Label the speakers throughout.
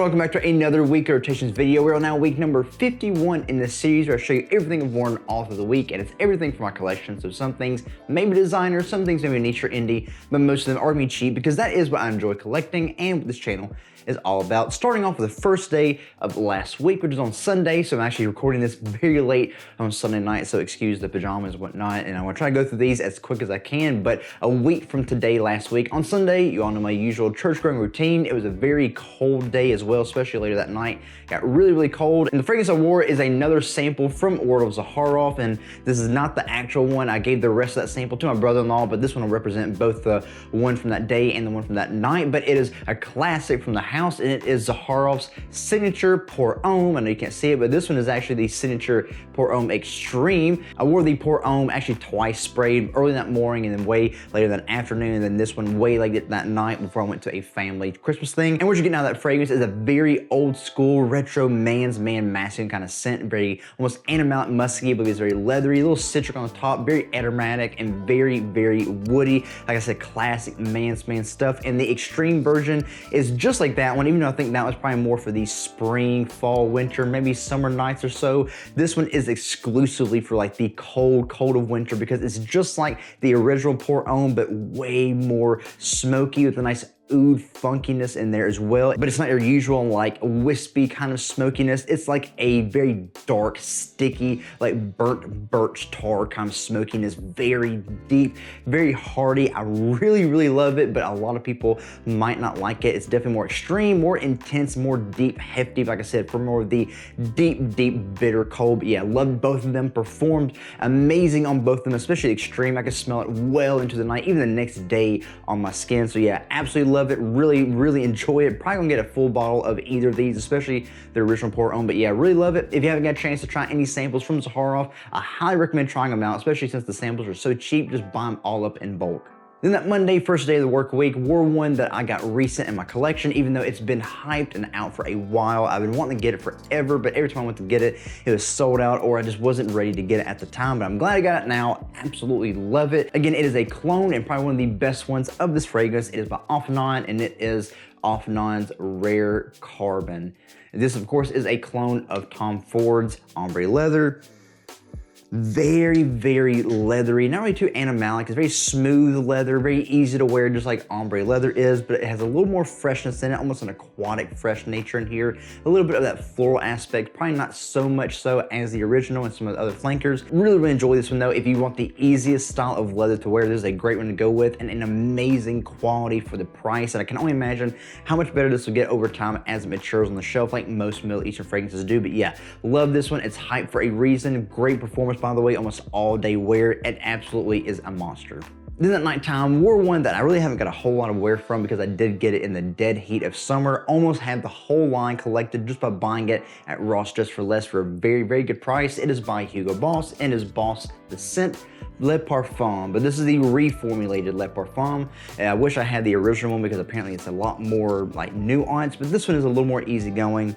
Speaker 1: welcome back to another week rotations video. We're on now week number 51 in this series where I show you everything I've worn all through the week, and it's everything from my collection. So some things maybe designer, some things maybe niche or indie, but most of them are gonna be cheap because that is what I enjoy collecting and what this channel is all about. Starting off with the first day of last week, which is on Sunday. So I'm actually recording this very late on Sunday night, so excuse the pajamas and whatnot. And I'm gonna try to go through these as quick as I can. But a week from today, last week, on Sunday, you all know my usual church going routine. It was a very cold day as well, especially later that night. Got really, really cold. And the fragrance I wore is another sample from Ordo Zaharoff. And this is not the actual one. I gave the rest of that sample to my brother-in-law, but this one will represent both the one from that day and the one from that night. But it is a classic from the house, and it is Zaharoff's signature Pour Homme. I know you can't see it, but this one is actually the signature Pour Homme Extreme. I wore the Pour Homme actually twice, sprayed early that morning and then way later that afternoon, and then this one way late that night before I went to a family Christmas thing. And what you're getting out of that fragrance is a very old school, retro man's man masculine kind of scent, very almost animalic, musky, but it's very leathery, a little citric on the top, very aromatic and very, very woody. Like I said, classic man's man stuff. And the extreme version is just like that one, even though I think that was probably more for the spring, fall, winter, maybe summer nights or so. This one is exclusively for like the cold of winter because it's just like the original Pour Homme, but way more smoky with a nice oud funkiness in there as well. But it's not your usual like wispy kind of smokiness. It's like a very dark, sticky, like burnt birch tar kind of smokiness, very deep, very hearty. I really, really love it, but a lot of people might not like it. It's definitely more extreme, more intense, more deep, hefty, like I said, for more of the deep, bitter cold. But yeah, loved both of them, performed amazing on both of them, especially extreme. I could smell it well into the night, even the next day on my skin. So yeah, absolutely love it, really enjoy it. Probably gonna get a full bottle of either of these, especially the original Pour Homme. But yeah, really love it. If you haven't got a chance to try any samples from Zaharoff, I highly recommend trying them out, especially since the samples are so cheap. Just buy them all up in bulk. Then that Monday, first day of the work week, wore one that I got recent in my collection, even though it's been hyped and out for a while. I've been wanting to get it forever, but every time I went to get it, it was sold out or I just wasn't ready to get it at the time, but I'm glad I got it now. Absolutely love it. Again, it is a clone and probably one of the best ones of this fragrance. It is by Offenheim and it is Offenheim's Rare Carbon. This, of course, is a clone of Tom Ford's Ombre Leather. Very leathery, not really too animalic. It's very smooth leather, very easy to wear, just like ombre leather is, but it has a little more freshness in it, almost an aquatic fresh nature in here. A little bit of that floral aspect, probably not so much so as the original and some of the other flankers. Really enjoy this one though. If you want the easiest style of leather to wear, this is a great one to go with and an amazing quality for the price. And I can only imagine how much better this will get over time as it matures on the shelf, like most Middle Eastern fragrances do. But yeah, love this one. It's hyped for a reason. Great performance, by the way, almost all day wear. It absolutely is a monster. Then at nighttime, wore one that I really haven't got a whole lot of wear from because I did get it in the dead heat of summer. Almost had the whole line collected just by buying it at Ross Dress for Less for a very good price. It is by Hugo Boss and is Boss the scent Le Parfum, but this is the reformulated Le Parfum. And I wish I had the original one because apparently it's a lot more like nuanced, but this one is a little more easygoing.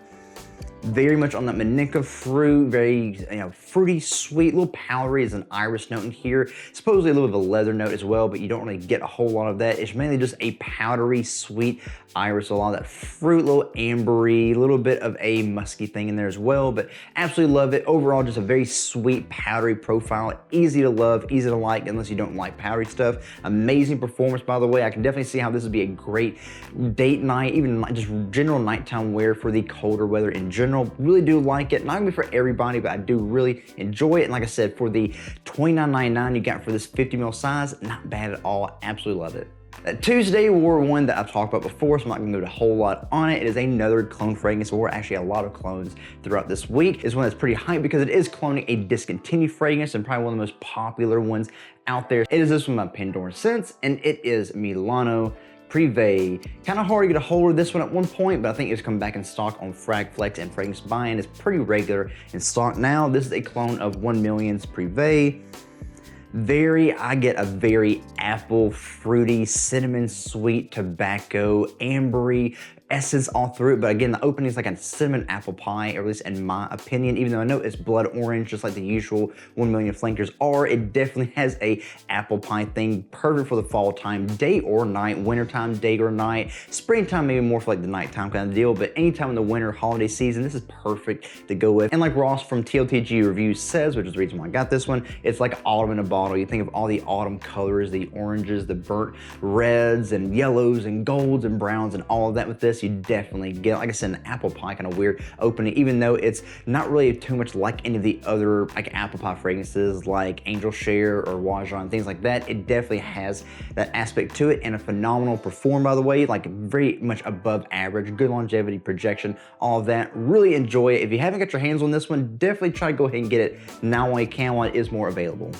Speaker 1: Very much on that Manica fruit, very fruity, sweet, a little powdery as an iris note in here. Supposedly a little bit of a leather note as well, but you don't really get a whole lot of that. It's mainly just a powdery, sweet iris, a lot of that fruit, a little ambery, a little bit of a musky thing in there as well, but absolutely love it. Overall, just a very sweet, powdery profile. Easy to love, easy to like, unless you don't like powdery stuff. Amazing performance, by the way. I can definitely see how this would be a great date night, even just general nighttime wear for the colder weather in general. Really do like it. Not gonna be for everybody, but I do really enjoy it. And like I said, for the $29.99 you got for this 50 ml size, not bad at all. Absolutely love it. Tuesday wore one that I've talked about before, so I'm not gonna go a whole lot on it. It is another clone fragrance. Wore actually a lot of clones throughout this week. It's one that's pretty hyped because it is cloning a discontinued fragrance and probably one of the most popular ones out there. It is this one by Pandora Scents, and it is Milano Privé. Kind of hard to get a hold of this one at one point, but I think it's come back in stock on Fragflex and Fragrance Buy, and it's pretty regular in stock now. This is a clone of 1 Million's Privé. I get a very apple, fruity, cinnamon, sweet, tobacco, ambery, essence all through it, but again, the opening is like a cinnamon apple pie, or at least in my opinion, even though I know it's blood orange, just like the usual 1 million flankers are. It definitely has a apple pie thing, perfect for the fall time, day or night, wintertime, day or night, springtime, maybe more for like the nighttime kind of deal, but anytime in the winter holiday season, this is perfect to go with. And like Ross from TLTG Reviews says, which is the reason why I got this one, it's like autumn in a bottle. You think of all the autumn colors, the oranges, the burnt reds and yellows and golds and browns and all of that with this. You definitely get, like I said, an apple pie kind of weird opening, even though it's not really too much like any of the other like apple pie fragrances like Angel Share or Wajan, things like that. It definitely has that aspect to it, and a phenomenal perform, by the way, like very much above average, good longevity, projection, all of that. Really enjoy it. If you haven't got your hands on this one, definitely try to go ahead and get it now while you can, while it is more available.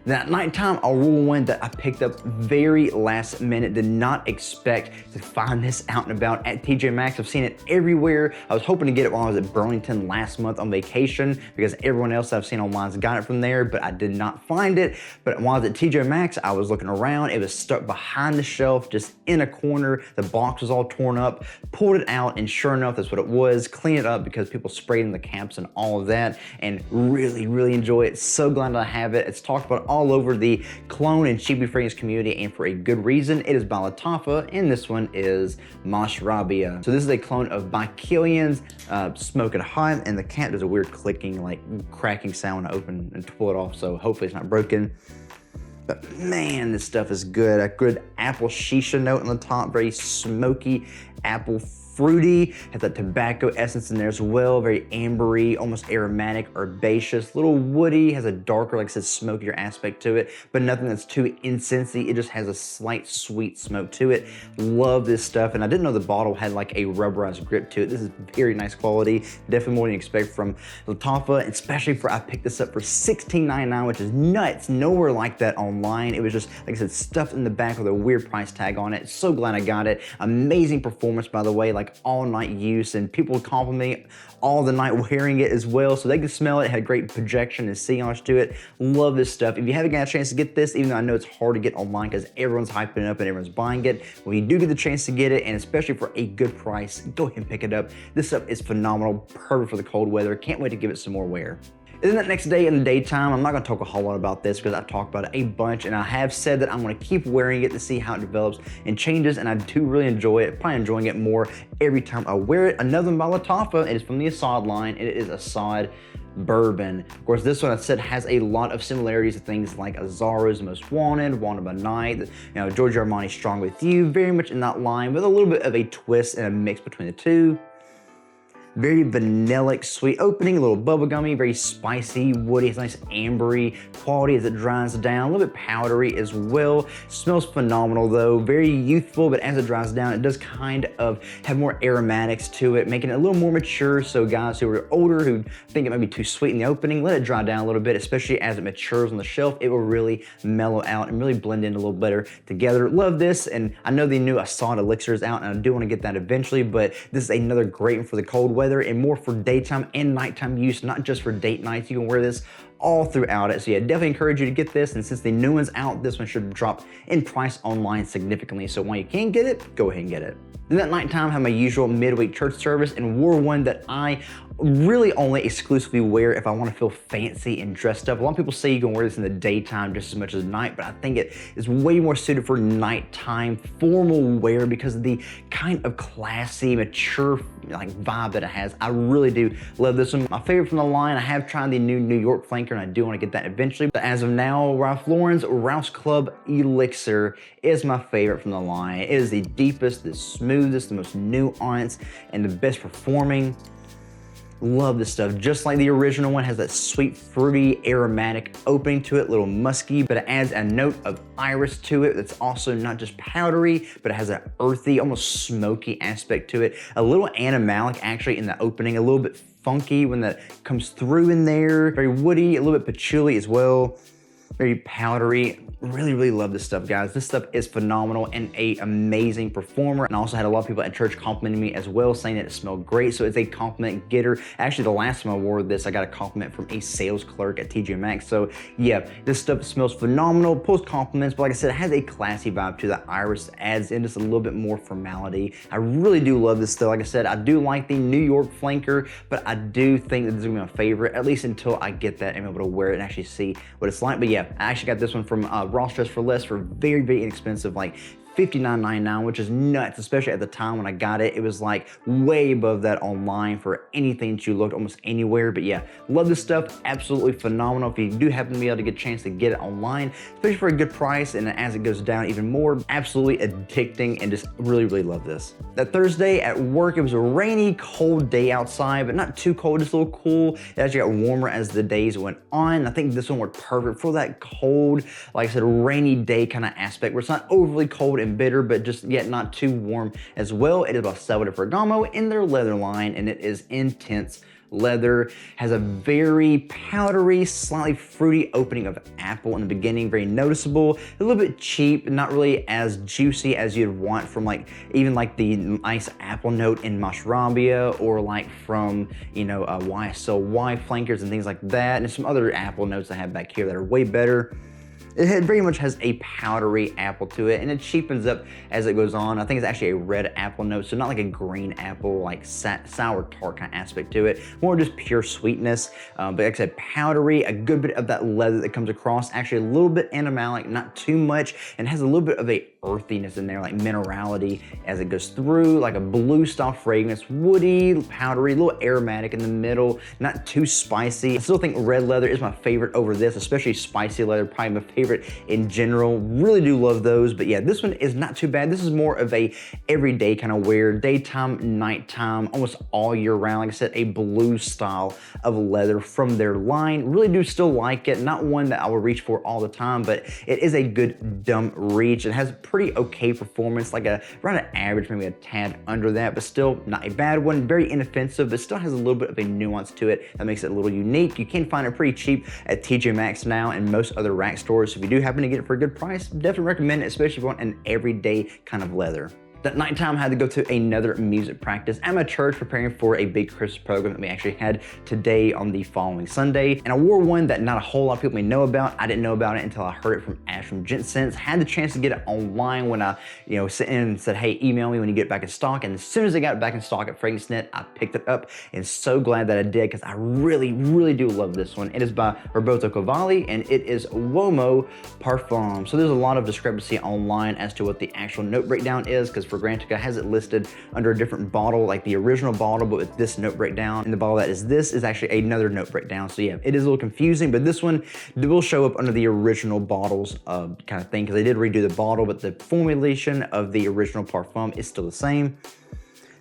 Speaker 1: Now at nighttime, I'll roll one that I picked up very last minute. Did not expect to find this out and about at TJ Maxx. I've seen it everywhere. I was hoping to get it while I was at Burlington last month on vacation because everyone else I've seen online has got it from there, but I did not find it. But while I was at TJ Maxx, I was looking around. It was stuck behind the shelf, just in a corner. The box was all torn up, pulled it out, and sure enough, that's what it was. Clean it up because people sprayed in the caps and all of that, and really, really enjoy it. So glad I have it. It's talked about all over the cologne and cheapy fragrance community, and for a good reason. It is by Lattafa, and this one is Mashrabia. So this is a clone of by Killian's Smoke It Hot, and the cap does a weird clicking, like cracking sound when I open and pull it off, so hopefully it's not broken. But man, this stuff is good. A good apple shisha note on the top, very smoky, apple fruity, has that tobacco essence in there as well, very ambery, almost aromatic, herbaceous, little woody, has a darker, like I said, smokier aspect to it, but nothing that's too incensey. It just has a slight sweet smoke to it. Love this stuff, and I didn't know the bottle had like a rubberized grip to it. This is very nice quality, definitely more than you expect from Lattafa, especially for, I picked this up for $16.99, which is nuts, nowhere like that online. It was just, like I said, stuffed in the back with a weird price tag on it. So glad I got it. Amazing performance, by the way, like all night use, and people compliment me all the night wearing it as well, so they can smell it. It had great projection and sillage to it. Love this stuff. If you haven't got a chance to get this, even though I know it's hard to get online because everyone's hyping it up and everyone's buying it, when you do get the chance to get it, and especially for a good price, go ahead and pick it up. This stuff is phenomenal, perfect for the cold weather. Can't wait to give it some more wear. And then that next day in the daytime, I'm not gonna talk a whole lot about this because I've talked about it a bunch, and I have said that I'm gonna keep wearing it to see how it develops and changes, and I do really enjoy it. Probably enjoying it more every time I wear it. Another one by Lattafa. It is from the Assad line. It is Assad Bourbon. Of course, this one I said has a lot of similarities to things like Azara's Most Wanted, Wanted by Night, you know, Giorgio Armani's Strong With You, very much in that line, with a little bit of a twist and a mix between the two. Very vanillic, sweet opening, a little bubblegummy, very spicy, woody, has nice ambery quality as it dries down, a little bit powdery as well. Smells phenomenal though, very youthful, but as it dries down, it does kind of have more aromatics to it, making it a little more mature. So guys who are older, who think it might be too sweet in the opening, let it dry down a little bit, especially as it matures on the shelf. It will really mellow out and really blend in a little better together. Love this, and I know the new Assad Elixir is out, and I do want to get that eventually, but this is another great one for the cold weather and more for daytime and nighttime use, not just for date nights. You can wear this all throughout it. So yeah, definitely encourage you to get this, and since the new one's out, this one should drop in price online significantly. So while you can get it, go ahead and get it. Then at nighttime, I have my usual midweek church service and wore one that I really only exclusively wear if I want to feel fancy and dressed up. A lot of people say you can wear this in the daytime just as much as night, but I think it is way more suited for nighttime formal wear because of the kind of classy, mature like vibe that it has. I really do love this one. My favorite from the line, I have tried the new New York flanker, and I do want to get that eventually. But as of now, Ralph Lauren's Rouse Club Elixir is my favorite from the line. It is the deepest, the smoothest, the most nuanced, and the best performing. Love this stuff. Just like the original one, has that sweet, fruity, aromatic opening to it, a little musky, but it adds a note of iris to it that's also not just powdery, but it has an earthy, almost smoky aspect to it. A little animalic actually in the opening, a little bit funky when that comes through in there. Very woody, a little bit patchouli as well. Very powdery, Really love this stuff, guys. This stuff is phenomenal and a amazing performer. And I also had a lot of people at church complimenting me as well, saying that it smelled great. So it's a compliment getter. Actually, the last time I wore this, I got a compliment from a sales clerk at TJ Maxx. So yeah, this stuff smells phenomenal, pulls compliments, but like I said, it has a classy vibe to the iris, adds in just a little bit more formality. I really do love this stuff. Like I said, I do like the New York flanker, but I do think that this is gonna be my favorite, at least until I get that and be able to wear it and actually see what it's like. But yeah, I actually got this one from Ross Dress for Less for very inexpensive, like $59.99, which is nuts, especially at the time when I got it. It was like way above that online for anything that you looked almost anywhere. But yeah, love this stuff, absolutely phenomenal. If you do happen to be able to get a chance to get it online, especially for a good price, and as it goes down even more, absolutely addicting, and just really love this. That Thursday at work, it was a rainy, cold day outside, but not too cold, just a little cool. It actually got warmer as the days went on. I think this one worked perfect for that cold, like I said, rainy day kind of aspect where it's not overly cold and bitter, but just yet not too warm as well. It is by Salvatore Ferragamo in their leather line, and it is intense leather. Has a very powdery, slightly fruity opening of apple in the beginning, very noticeable. A little bit cheap, not really as juicy as you'd want from like even like the nice apple note in Mashrabia, or like from, you know, YSLY flankers and things like that, and some other apple notes I have back here that are way better. It very much has a powdery apple to it, and it cheapens up as it goes on. I think it's actually a red apple note, so not like a green apple, like sour tart kind of aspect to it. More just pure sweetness, but like I said, powdery, a good bit of that leather that comes across, actually a little bit animalic, not too much, and has a little bit of a earthiness in there, like minerality as it goes through, like a blue style fragrance, woody, powdery, a little aromatic in the middle, not too spicy. I still think red leather is my favorite over this, especially spicy leather, probably my favorite in general. Really do love those, but yeah, this one is not too bad. This is more of a everyday kind of wear, daytime, nighttime, almost all year round. Like I said, a blue style of leather from their line. Really do still like it. Not one that I will reach for all the time, but it is a good dumb reach. It has pretty okay performance, like around an average, maybe a tad under that, but still not a bad one. Very inoffensive, but still has a little bit of a nuance to it that makes it a little unique. You can find it pretty cheap at TJ Maxx now and most other rack stores. So if you do happen to get it for a good price, definitely recommend it, especially if you want an everyday kind of leather. That nighttime, I had to go to another music practice at my church, preparing for a big Christmas program that we actually had today on the following Sunday. And I wore one that not a whole lot of people may know about. I didn't know about it until I heard it from Ash from Gentsense. Had the chance to get it online when I, sent in and said, hey, email me when you get it back in stock. And as soon as I got it back in stock at FragranceNet, I picked it up, and so glad that I did, because I really do love this one. It is by Roberto Cavalli, and it is Uomo Parfum. So there's a lot of discrepancy online as to what the actual note breakdown is, because Fragrantica has it listed under a different bottle, like the original bottle, but with this note breakdown. And the bottle that is this is actually another note breakdown. So yeah, it is a little confusing, but this one will show up under the original bottles kind of thing, because they did redo the bottle, but the formulation of the original Parfum is still the same.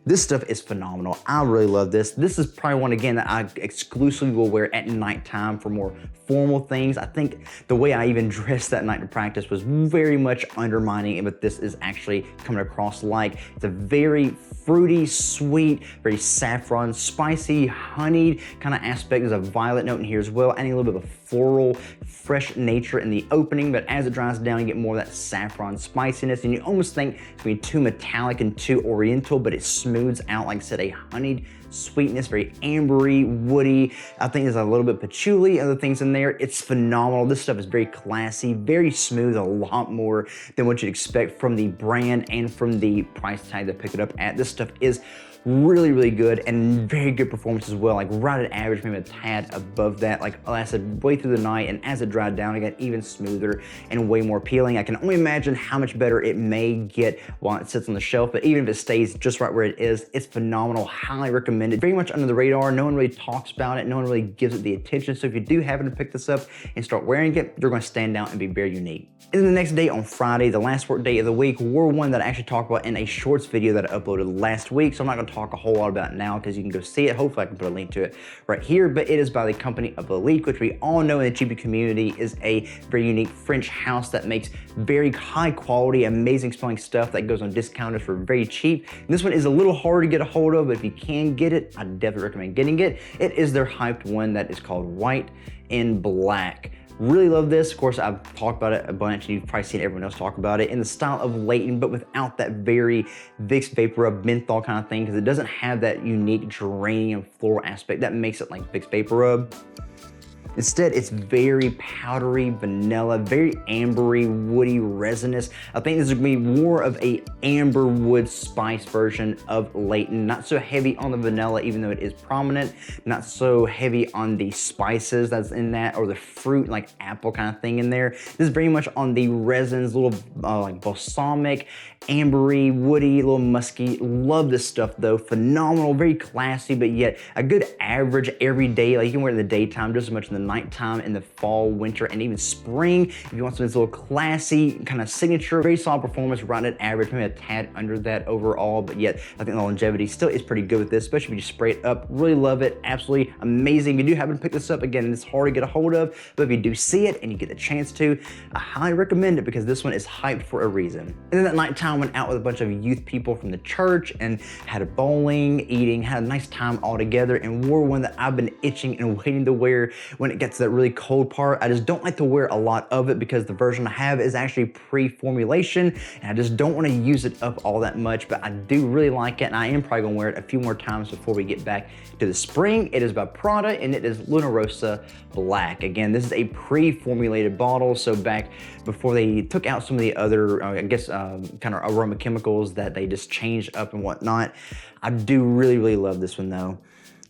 Speaker 1: This stuff is phenomenal. I really love this. This is probably one, again, that I exclusively will wear at nighttime for more formal things. I think the way I even dressed that night to practice was very much undermining it, but this is actually coming across like it's a very fruity, sweet, very saffron, spicy, honeyed kind of aspect. There's a violet note in here as well, adding a little bit of a floral, fresh nature in the opening, but as it dries down, you get more of that saffron spiciness, and you almost think it's going to be too metallic and too oriental, but it smooths out, like I said, a honeyed sweetness, very ambery, woody. I think there's a little bit patchouli, other things in there. It's phenomenal. This stuff is very classy, very smooth, a lot more than what you'd expect from the brand and from the price tag that pick it up at. This stuff is really good, and very good performance as well, like right at average, maybe a tad above that. Like I said, way through the night, and as it dried down, it got even smoother and way more appealing. I can only imagine how much better it may get while it sits on the shelf, but even if it stays just right where it is, it's phenomenal. Highly recommended. Very much under the radar. No one really talks about it. No one really gives it the attention. So if you do happen to pick this up and start wearing it, you're going to stand out and be very unique. And then the next day on Friday, the last work day of the week, wore one that I actually talked about in a shorts video that I uploaded last week. So I'm not going to talk a whole lot about it now, because you can go see it. Hopefully I can put a link to it right here, but it is by the company of Elite, which we all know in the GP community is a very unique French house that makes very high quality, amazing smelling stuff that goes on discounters for very cheap. And this one is a little hard to get a hold of, but if you can get it, I definitely recommend getting it. It is their hyped one that is called White in Black. Really love this. Of course, I've talked about it a bunch, and you've probably seen everyone else talk about it in the style of Layton, but without that very Vicks Vapor Rub menthol kind of thing, because it doesn't have that unique geranium floral aspect that makes it like Vicks Vapor Rub. Instead, it's very powdery, vanilla, very ambery, woody, resinous. I think this is gonna be more of a amber wood spice version of Layton. Not so heavy on the vanilla, even though it is prominent. Not so heavy on the spices that's in that, or the fruit, like apple kind of thing in there. This is very much on the resins, little like balsamic, ambery, woody, a little musky. Love this stuff though, phenomenal, very classy, but yet a good average every day. Like you can wear it in the daytime just as much in the nighttime, in the fall, winter, and even spring. If you want something that's a little classy, kind of signature, very solid performance, right at average, maybe a tad under that overall, but yet I think the longevity still is pretty good with this, especially if you just spray it up. Really love it, absolutely amazing. If you do happen to pick this up, again, it's hard to get a hold of, but if you do see it and you get the chance to, I highly recommend it because this one is hyped for a reason. And then that nighttime, went out with a bunch of youth people from the church and had a bowling, eating, had a nice time all together, and wore one that I've been itching and waiting to wear when it gets to that really cold part. I just don't like to wear a lot of it because the version I have is actually pre-formulation, and I just don't want to use it up all that much, but I do really like it, and I am probably gonna wear it a few more times before we get back to the spring. It is by Prada, and it is Luna Rosa Black. Again, this is a pre-formulated bottle, so back before they took out some of the other, I guess, kind of aroma chemicals that they just changed up and whatnot. I do really love this one though.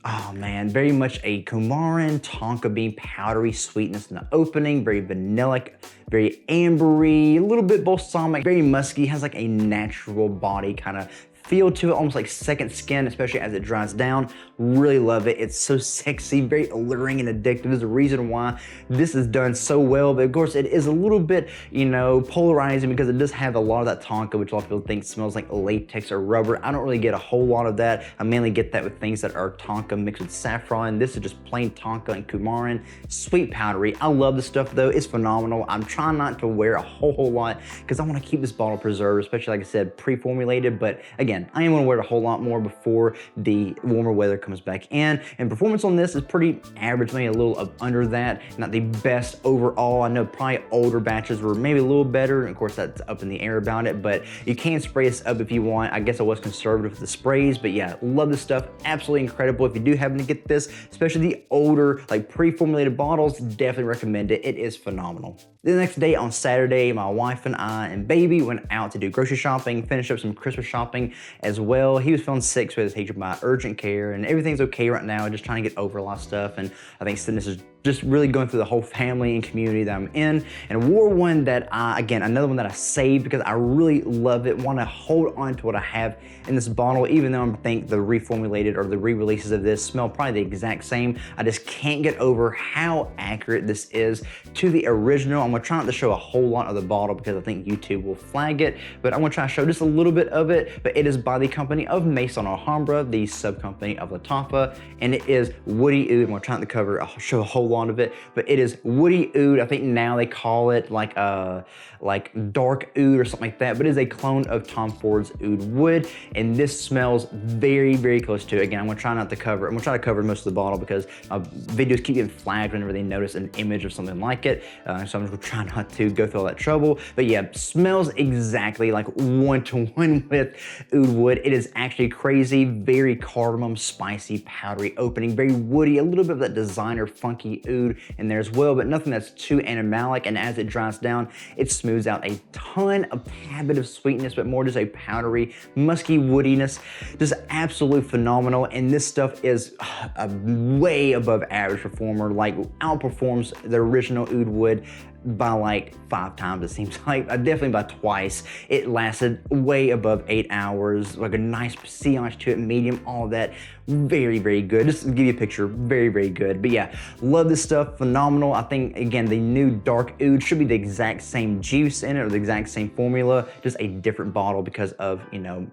Speaker 1: Oh man, very much a coumarin, tonka bean, powdery sweetness in the opening, very vanillic, very ambery, a little bit balsamic, very musky, has like a natural body kind of feel to it, almost like second skin, especially as it dries down. Really love it. It's so sexy, very alluring and addictive. There's a reason why this is done so well, but of course it is a little bit, you know, polarizing because it does have a lot of that tonka, which a lot of people think smells like latex or rubber. I don't really get a whole lot of that. I mainly get that with things that are tonka mixed with saffron. This is just plain tonka and coumarin, sweet powdery. I love this stuff though. It's phenomenal. I'm trying not to wear a whole lot because I want to keep this bottle preserved, especially like I said, pre-formulated, but again, I am going to wear it a whole lot more before the warmer weather comes back in. And performance on this is pretty average, maybe a little up under that. Not the best overall. I know probably older batches were maybe a little better. And of course, that's up in the air about it, but you can spray this up if you want. I guess I was conservative with the sprays, but yeah, love this stuff. Absolutely incredible. If you do happen to get this, especially the older, like pre-formulated bottles, definitely recommend it. It is phenomenal. The next day on Saturday, my wife and I and baby went out to do grocery shopping, finish up some Christmas shopping as well. He was feeling sick, so he was taken by urgent care, and everything's okay right now. Just trying to get over a lot of stuff, and I think this is just really going through the whole family and community that I'm in, and wore one that again, another one that I saved because I really love it. Want to hold on to what I have in this bottle, even though I think the reformulated or the re-releases of this smell probably the exact same. I just can't get over how accurate this is to the original. I'm gonna try not to show a whole lot of the bottle because I think YouTube will flag it, but I'm gonna try to show just a little bit of it. But it is by the company of Maison Alhambra, the sub-company of Lattafa, and it is Woody Oud. I'm gonna try not to cover, I'll show a whole lot of it, but it is Woody Oud. I think now they call it like dark oud or something like that, but it is a clone of Tom Ford's Oud Wood, and this smells very close to it. Again, I'm gonna try not to cover, I'm gonna try to cover most of the bottle because videos keep getting flagged whenever they notice an image of something like it, so I'm just gonna try not to go through all that trouble. But yeah, smells exactly like one-to-one with Oud Wood. It is actually crazy, very cardamom, spicy, powdery opening, very woody, a little bit of that designer funky oud in there as well, but nothing that's too animalic, and as it dries down, it smooths out a ton of habit of sweetness, but more just a powdery, musky woodiness. Just absolutely phenomenal, and this stuff is a way above average performer, like outperforms the original Oud Wood by like 5 times, it seems like. Definitely by twice. It lasted way above 8 hours, like a nice sillage to it, medium, all that. Very good. Just to give you a picture, very good. But yeah, love this stuff, phenomenal. I think, again, the new dark oud should be the exact same juice in it or the exact same formula, just a different bottle because of, you know,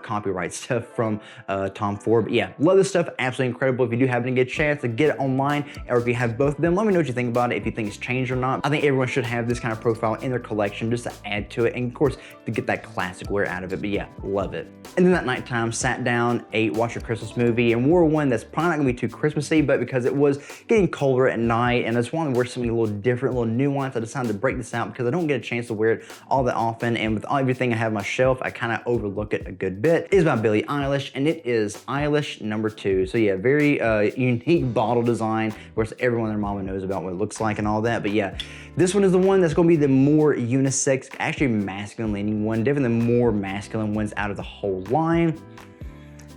Speaker 1: copyright stuff from Tom Ford. But yeah, love this stuff, absolutely incredible. If you do happen to get a chance to get it online, or if you have both of them, let me know what you think about it, if you think it's changed or not. I think everyone should have this kind of profile in their collection just to add to it, and of course, to get that classic wear out of it. But yeah, love it. And then that nighttime, sat down, ate, watched a Christmas movie, and wore one that's probably not gonna be too Christmassy, but because it was getting colder at night, and I just wanted to wear something a little different, a little nuanced, I decided to break this out because I don't get a chance to wear it all that often, and with everything I have on my shelf, I kind of overlook it a good bit. It is by Billie Eilish, and it is Eilish number 2. So yeah, very unique bottle design. Of course, everyone and their mama knows about what it looks like and all that, but yeah, this one is the one that's gonna be the more unisex, actually masculine leaning one, definitely the more masculine ones out of the whole line.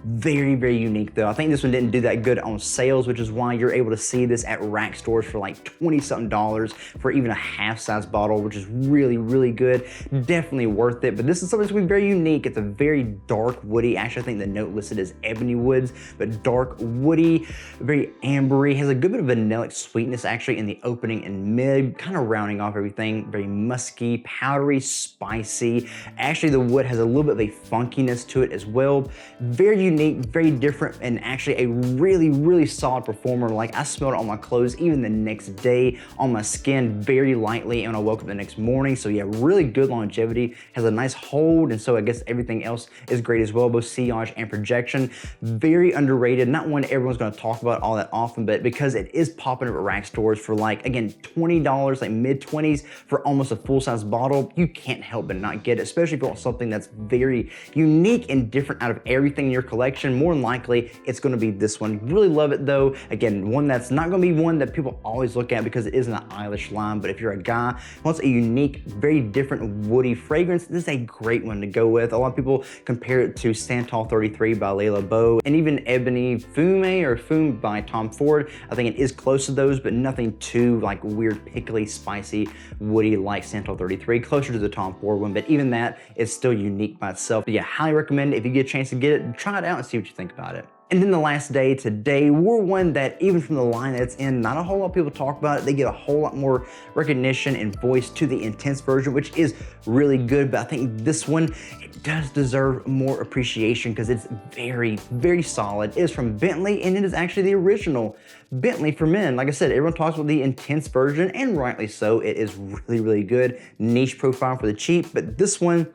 Speaker 1: Very, very unique though. I think this one didn't do that good on sales, which is why you're able to see this at rack stores for like $20-something for even a half-size bottle, which is really, really good. Definitely worth it. But this is something that's gonna be very unique. It's a very dark woody. Actually, I think the note listed is ebony woods, but dark woody, very ambery. Has a good bit of vanillic sweetness actually in the opening and mid, kind of rounding off everything. Very musky, powdery, spicy. Actually, the wood has a little bit of a funkiness to it as well. Very unique, very different, and actually a really, really solid performer. Like, I smelled it on my clothes even the next day, on my skin very lightly, and when I woke up the next morning. So yeah, really good longevity, has a nice hold, and so I guess everything else is great as well, both sillage and projection. Very underrated, not one everyone's gonna talk about all that often, but because it is popping up at rack stores for like, again, $20, like mid-20s for almost a full-size bottle, you can't help but not get it, especially if you want something that's very unique and different out of everything in your collection. More than likely, it's gonna be this one. Really love it though. Again, one that's not gonna be one that people always look at because it isn't an Eilish line, but if you're a guy who wants a unique, very different woody fragrance, this is a great one to go with. A lot of people compare it to Santal 33 by Layla Beau, and even Ebony Fume or Fume by Tom Ford. I think it is close to those, but nothing too like weird, pickly, spicy, woody like Santal 33. Closer to the Tom Ford one, but even that is still unique by itself. But yeah, highly recommend it. If you get a chance to get it, try it out and see what you think about it. And then the last day today, wore one that even from the line that it's in, not a whole lot of people talk about it. They get a whole lot more recognition and voice to the intense version, which is really good. But I think this one, it does deserve more appreciation because it's very, very solid. It is from Bentley, and it is actually the original Bentley for men. Like I said, everyone talks about the intense version, and rightly so. It is really, really good. Niche profile for the cheap, but this one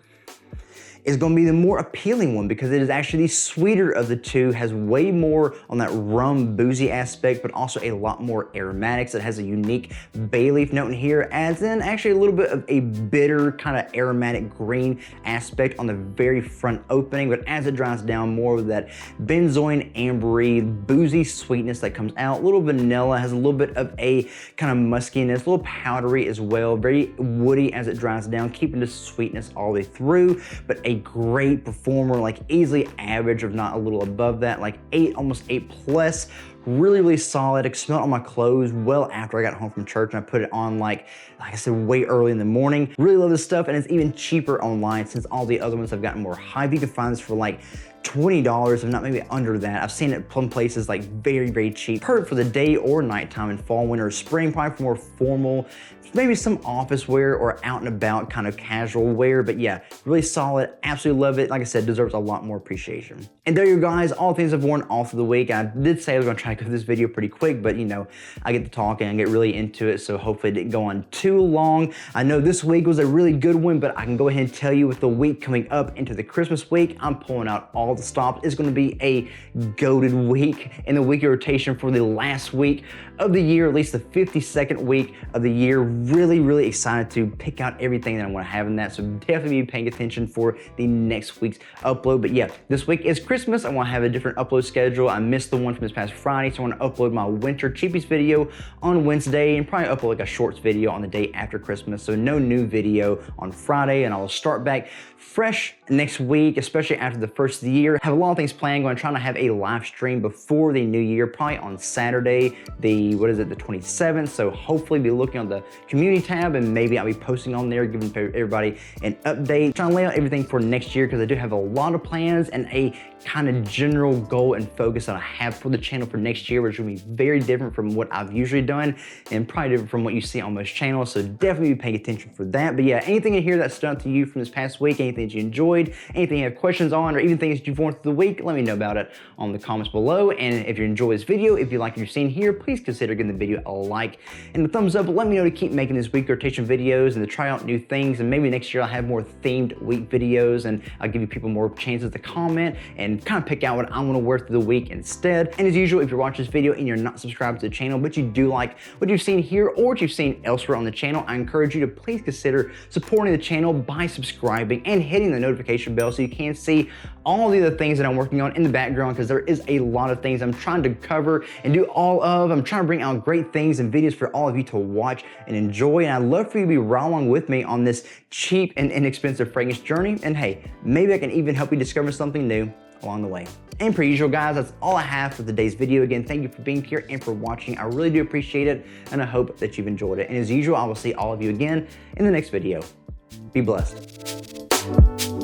Speaker 1: is going to be the more appealing one because it is actually the sweeter of the two, has way more on that rum boozy aspect, but also a lot more aromatics. It has a unique bay leaf note in here, adds in actually a little bit of a bitter kind of aromatic green aspect on the very front opening, but as it dries down, more of that benzoin, ambery, boozy sweetness that comes out. A little vanilla, has a little bit of a kind of muskiness, a little powdery as well, very woody as it dries down, keeping the sweetness all the way through, but a great performer, like easily average, if not a little above that, like 8, almost 8+. Really, really solid. I smelled it on my clothes well after I got home from church, and I put it on like I said, way early in the morning. Really love this stuff, and it's even cheaper online since all the other ones have gotten more hype. You can find this for like $20, if not maybe under that. I've seen it some places like very, very cheap. Perfect for the day or nighttime in fall, winter, or spring, probably for more formal, maybe some office wear or out and about kind of casual wear. But yeah, really solid, absolutely love it. Like I said, deserves a lot more appreciation. And there you go, guys, all things I've worn all through the week. I did say I was gonna try to go through this video pretty quick, but you know, I get to talking and get really into it, so hopefully it didn't go on too long. I know this week was a really good one, but I can go ahead and tell you with the week coming up into the Christmas week, I'm pulling out all the stops. It's gonna be a goated week in the weekly rotation for the last week of the year, at least the 52nd week of the year. Really, really excited to pick out everything that I want to have in that, so definitely be paying attention for the next week's upload. But yeah, this week is Christmas. I want to have a different upload schedule. I missed the one from this past Friday, so I want to upload my winter cheapies video on Wednesday and probably upload like a shorts video on the day after Christmas. So no new video on Friday, and I will start back fresh next week, especially after the first of the year. Have a lot of things planned. Going to try to have a live stream before the new year, probably on Saturday, the 27th. So hopefully be looking on the community tab, and maybe I'll be posting on there, giving everybody an update, trying to lay out everything for next year, because I do have a lot of plans and a kind of general goal and focus that I have for the channel for next next year, which will be very different from what I've usually done and probably different from what you see on most channels. So definitely be paying attention for that. But yeah, anything in here that stood out to you from this past week, anything that you enjoyed, anything you have questions on, or even things that you've worn through the week, let me know about it on the comments below. And if you enjoy this video, if you like what you're seeing here, please consider giving the video a like and a thumbs up. Let me know to keep making these weekly rotation videos and to try out new things. And maybe next year I'll have more themed week videos and I'll give you people more chances to comment and kind of pick out what I want to wear through the week instead. And as usual, if you're watching this video and you're not subscribed to the channel, but you do like what you've seen here or what you've seen elsewhere on the channel, I encourage you to please consider supporting the channel by subscribing and hitting the notification bell so you can see all the other things that I'm working on in the background, because there is a lot of things I'm trying to cover and do all of. I'm trying to bring out great things and videos for all of you to watch and enjoy, and I'd love for you to be right along with me on this cheap and inexpensive fragrance journey. And hey, maybe I can even help you discover something new along the way. And per usual, guys, that's all I have for today's video. Again, thank you for being here and for watching. I really do appreciate it, and I hope that you've enjoyed it. And as usual, I will see all of you again in the next video. Be blessed.